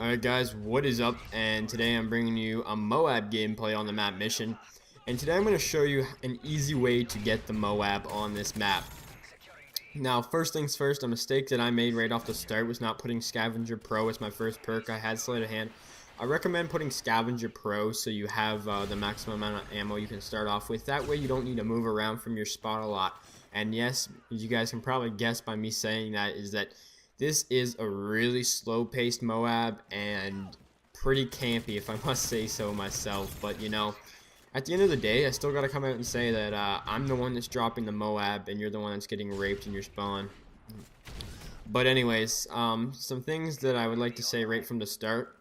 Alright guys, what is up? And today I'm bringing you a MOAB gameplay on the map Mission. And today I'm going to show you an easy way to get the MOAB on this map. Now, first things first, a mistake that I made right off the start was not putting Scavenger Pro as my first perk. I had Sleight of Hand. I recommend putting Scavenger Pro so you have the maximum amount of ammo you can start off with. That way you don't need to move around from your spot a lot. And yes, as you guys can probably guess by me saying that, is that this is a really slow-paced MOAB and pretty campy, if I must say so myself. But, you know, at the end of the day, I still got to come out and say that I'm the one that's dropping the MOAB and you're the one that's getting raped in your spawn. But anyways, some things that I would like to say right from the start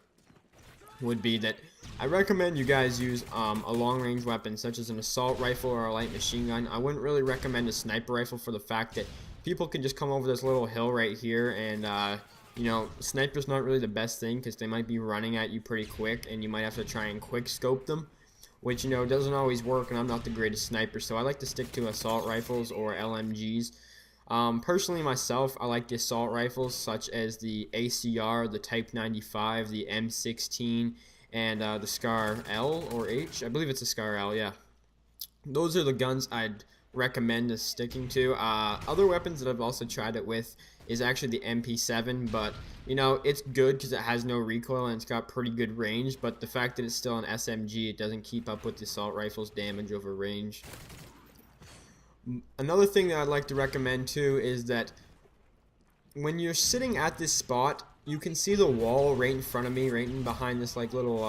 would be that I recommend you guys use a long-range weapon such as an assault rifle or a light machine gun. I wouldn't really recommend a sniper rifle for the fact that people can just come over this little hill right here and you know, sniper's not really the best thing because they might be running at you pretty quick and you might have to try and quick scope them, which, you know, doesn't always work, and I'm not the greatest sniper, so I like to stick to assault rifles or LMGs. Personally myself, I like the assault rifles such as the ACR, the Type 95, the M16, and the Scar L or H. I believe it's a Scar L, yeah. Those are the guns I'd recommend us sticking to. Other weapons that I've also tried it with is actually the MP7, but you know, it's good because it has no recoil and it's got pretty good range, but the fact that it's still an SMG, it doesn't keep up with the assault rifle's damage over range. Another thing that I'd like to recommend too is that when you're sitting at this spot, you can see the wall right in front of me, right in behind this like little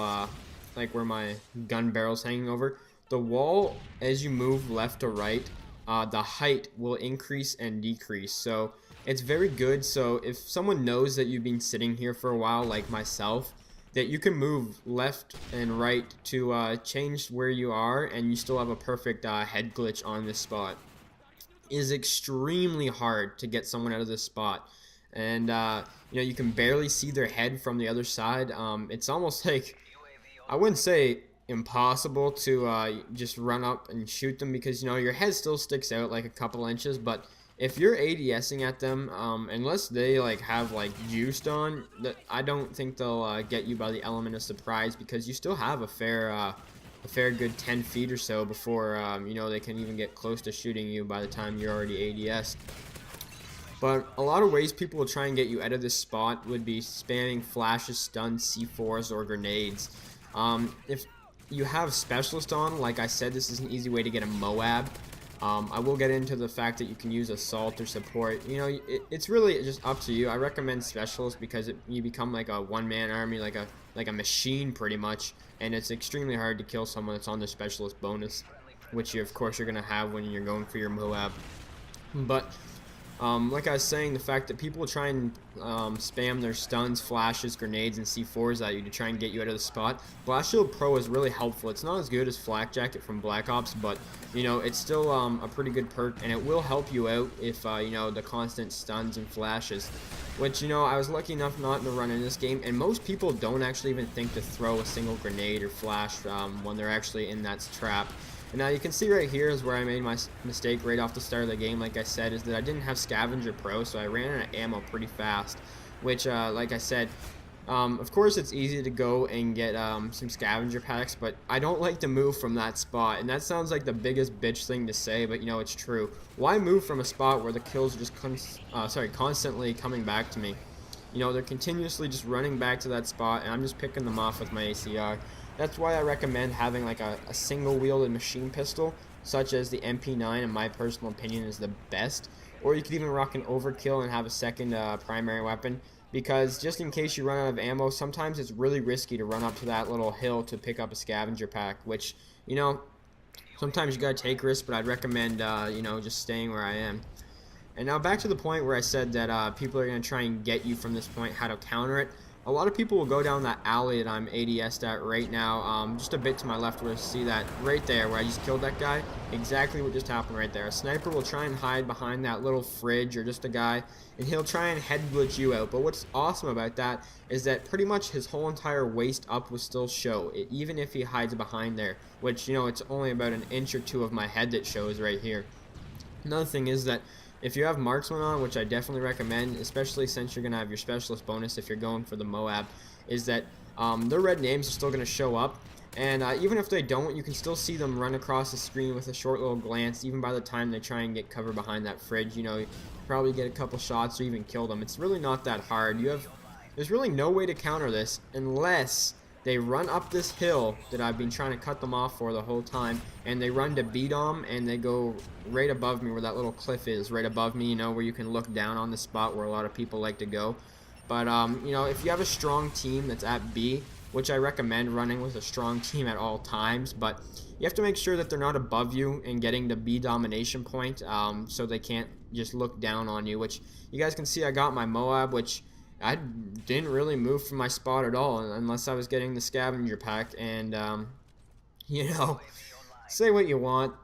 like where my gun barrel's hanging over. The wall, as you move left to right, the height will increase and decrease. So it's very good. So if someone knows that you've been sitting here for a while, like myself, that you can move left and right to change where you are, and you still have a perfect head glitch on this spot. It is extremely hard to get someone out of this spot, and you know, you can barely see their head from the other side. It's almost like, I wouldn't say impossible to just run up and shoot them, because, you know, your head still sticks out like a couple inches, but if you're ADSing at them, unless they like have like juiced on, that I don't think they'll get you by the element of surprise, because you still have a fair good 10 feet or so before you know, they can even get close to shooting you by the time you're already ADS'd. But a lot of ways people will try and get you out of this spot would be spamming flashes, stuns, C4s, or grenades. If you have specialist on, like I said, this is an easy way to get a MOAB. I will get into the fact that you can use assault or support. You know, it's really just up to you. I recommend specialist because you become like a one-man army, like a machine pretty much, and it's extremely hard to kill someone that's on the specialist bonus, which you, of course, you're gonna have when you're going for your MOAB. But like I was saying, the fact that people try and spam their stuns, flashes, grenades, and C4s at you to try and get you out of the spot, Blast Shield Pro is really helpful. It's not as good as Flak Jacket from Black Ops, but you know, it's still a pretty good perk, and it will help you out if you know, the constant stuns and flashes. Which, you know, I was lucky enough not to run in this game, and most people don't actually even think to throw a single grenade or flash when they're actually in that trap. And now you can see right here is where I made my mistake right off the start of the game, like I said, is that I didn't have Scavenger Pro, so I ran out of ammo pretty fast, which, like I said, of course it's easy to go and get some scavenger packs, but I don't like to move from that spot, and that sounds like the biggest bitch thing to say, but you know, it's true. Why move from a spot where the kills are just constantly coming back to me? You know, they're continuously just running back to that spot, and I'm just picking them off with my ACR. That's why I recommend having like a single-wielded machine pistol, such as the MP9, in my personal opinion, is the best. Or you could even rock an overkill and have a second primary weapon, because just in case you run out of ammo, sometimes it's really risky to run up to that little hill to pick up a scavenger pack, which, you know, sometimes you gotta take risks, but I'd recommend, you know, just staying where I am. And now back to the point where I said that people are going to try and get you from this point, how to counter it. A lot of people will go down that alley that I'm ADS'd at right now, just a bit to my left where you see that right there where I just killed that guy. Exactly what just happened right there. A sniper will try and hide behind that little fridge or just a guy, and he'll try and head glitch you out. But what's awesome about that is that pretty much his whole entire waist up will still show, even if he hides behind there, which, you know, it's only about an inch or two of my head that shows right here. Another thing is that if you have marksman on, which I definitely recommend, especially since you're going to have your specialist bonus if you're going for the MOAB, is that their red names are still going to show up. And even if they don't, you can still see them run across the screen with a short little glance. Even by the time they try and get cover behind that fridge, you know, you probably get a couple shots or even kill them. It's really not that hard. There's really no way to counter this unless they run up this hill that I've been trying to cut them off for the whole time, and they run to B-Dom, and they go right above me where that little cliff is, right above me, you know, where you can look down on the spot where a lot of people like to go. But, you know, if you have a strong team that's at B, which I recommend running with a strong team at all times, but you have to make sure that they're not above you and getting the B domination point, so they can't just look down on you, which you guys can see I got my MOAB, which I didn't really move from my spot at all unless I was getting the scavenger pack. And you know, say what you want,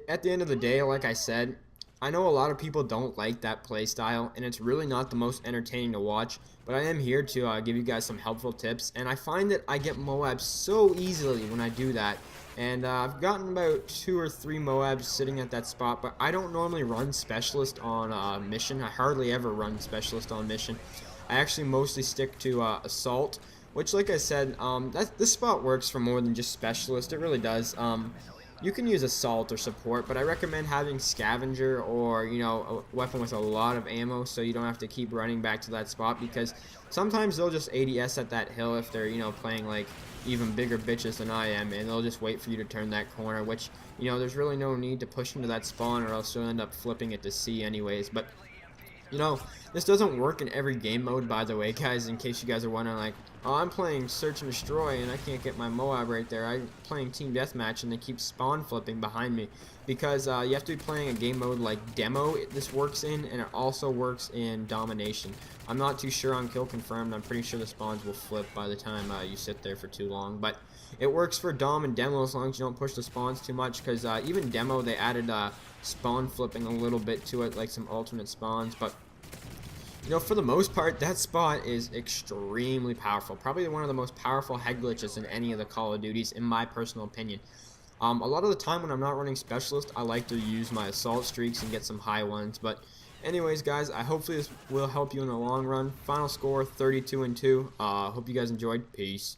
at the end of the day, like I said, I know a lot of people don't like that play style, and it's really not the most entertaining to watch, but I am here to give you guys some helpful tips, and I find that I get MOABs so easily when I do that. And I've gotten about 2 or 3 MOABs sitting at that spot, but I don't normally run Specialist on Mission. I hardly ever run Specialist on Mission. I actually mostly stick to Assault, which, like I said, this spot works for more than just Specialist. It really does. You can use Assault or Support, but I recommend having Scavenger or, you know, a weapon with a lot of ammo so you don't have to keep running back to that spot, because sometimes they'll just ADS at that hill if they're, you know, playing like even bigger bitches than I am, and they'll just wait for you to turn that corner, which, you know, there's really no need to push into that spawn, or else you'll end up flipping it to C anyways. But you know, this doesn't work in every game mode, by the way, guys, in case you guys are wondering, like, oh, I'm playing Search and Destroy and I can't get my MOAB right there. I'm playing Team Deathmatch and they keep spawn flipping behind me, because you have to be playing a game mode like Demo this works in, and it also works in Domination. I'm not too sure on Kill Confirmed. I'm pretty sure the spawns will flip by the time you sit there for too long, but it works for Dom and Demo as long as you don't push the spawns too much, because even Demo, they added spawn flipping a little bit to it, like some alternate spawns. But you know, for the most part, that spot is extremely powerful. Probably one of the most powerful head glitches in any of the Call of Duties, in my personal opinion. A lot of the time when I'm not running Specialist, I like to use my Assault streaks and get some high ones. But anyways, guys, hopefully this will help you in the long run. Final score, 32-2. Hope you guys enjoyed. Peace.